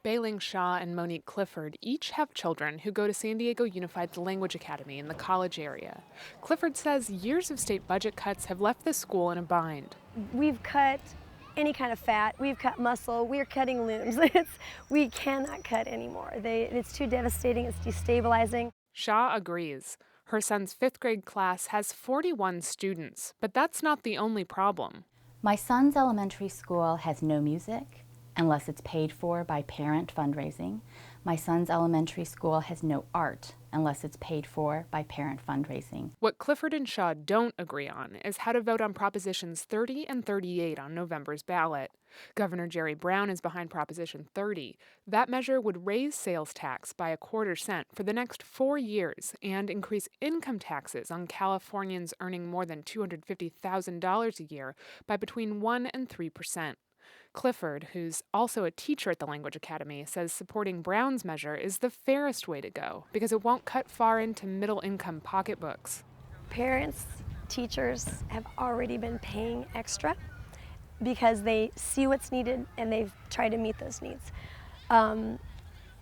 Bailing Shaw and Monique Clifford each have children who go to San Diego Unified's Language Academy in the college area. Clifford says years of state budget cuts have left the school in a bind. We've cut any kind of fat, we've cut muscle, we're cutting limbs. We cannot cut anymore. It's too devastating, it's destabilizing. Shaw agrees. Her son's fifth grade class has 41 students, but that's not the only problem. My son's elementary school has no music unless it's paid for by parent fundraising. My son's elementary school has no art unless it's paid for by parent fundraising. What Clifford and Shaw don't agree on is how to vote on Propositions 30 and 38 on November's ballot. Governor Jerry Brown is behind Proposition 30. That measure would raise sales tax by a quarter cent for the next 4 years and increase income taxes on Californians earning more than $250,000 a year by between 1 and 3%. Clifford, who's also a teacher at the Language Academy, says supporting Brown's measure is the fairest way to go because it won't cut far into middle-income pocketbooks. Parents, teachers have already been paying extra because they see what's needed and they've tried to meet those needs. And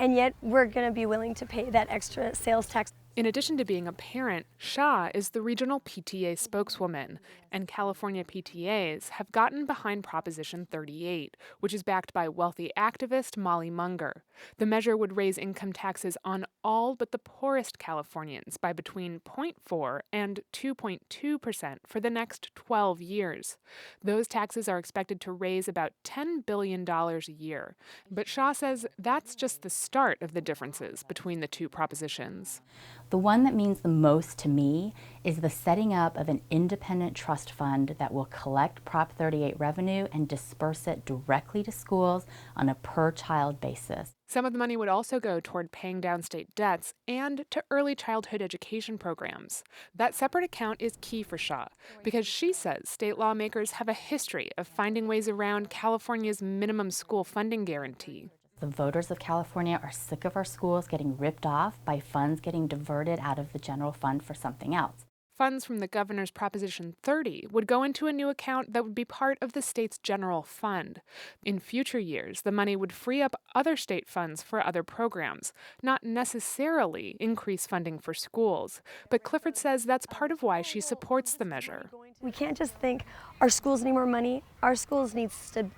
yet we're going to be willing to pay that extra sales tax. In addition to being a parent, Shaw is the regional PTA spokeswoman, and California PTAs have gotten behind Proposition 38, which is backed by wealthy activist Molly Munger. The measure would raise income taxes on all but the poorest Californians by between 0.4 and 2.2% for the next 12 years. Those taxes are expected to raise about $10 billion a year, but Shaw says that's just the start of the differences between the two propositions. The one that means the most to me is the setting up of an independent trust fund that will collect Prop 38 revenue and disperse it directly to schools on a per-child basis. Some of the money would also go toward paying down state debts and to early childhood education programs. That separate account is key for Shaw because she says state lawmakers have a history of finding ways around California's minimum school funding guarantee. The voters of California are sick of our schools getting ripped off by funds getting diverted out of the general fund for something else. Funds from the governor's Proposition 30 would go into a new account that would be part of the state's general fund. In future years, the money would free up other state funds for other programs, not necessarily increase funding for schools. But Clifford says that's part of why she supports the measure. We can't just think our schools need more money. Our schools need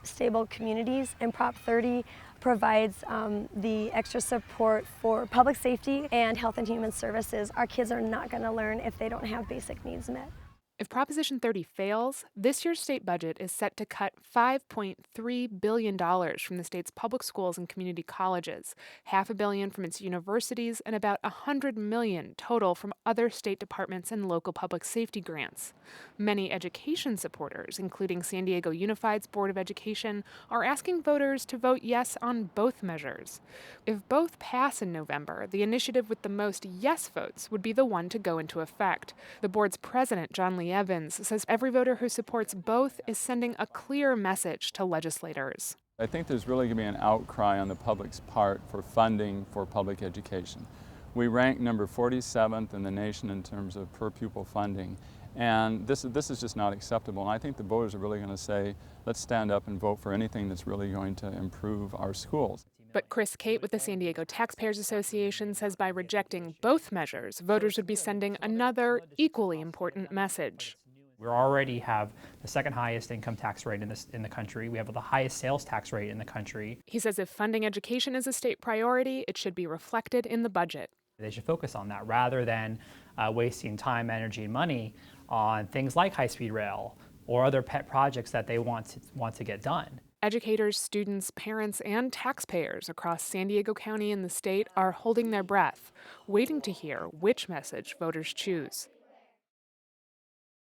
stable communities, and Prop 30 provides the extra support for public safety and health and human services. Our kids are not going to learn if they don't have basic needs met. If Proposition 30 fails, this year's state budget is set to cut $5.3 billion from the state's public schools and community colleges, $500 million from its universities, and about $100 million total from other state departments and local public safety grants. Many education supporters, including San Diego Unified's Board of Education, are asking voters to vote yes on both measures. If both pass in November, the initiative with the most yes votes would be the one to go into effect. The board's president, John Lee Evans, says every voter who supports both is sending a clear message to legislators. I think there's really going to be an outcry on the public's part for funding for public education. We rank number 47th in the nation in terms of per pupil funding, and this is just not acceptable. And I think the voters are really going to say, let's stand up and vote for anything that's really going to improve our schools. But Chris Cate with the San Diego Taxpayers Association says by rejecting both measures, voters would be sending another equally important message. We already have the second highest income tax rate in the country. We have the highest sales tax rate in the country. He says if funding education is a state priority, it should be reflected in the budget. They should focus on that rather than wasting time, energy, and money on things like high-speed rail or other pet projects that they want to get done. Educators, students, parents, and taxpayers across San Diego County and the state are holding their breath, waiting to hear which message voters choose.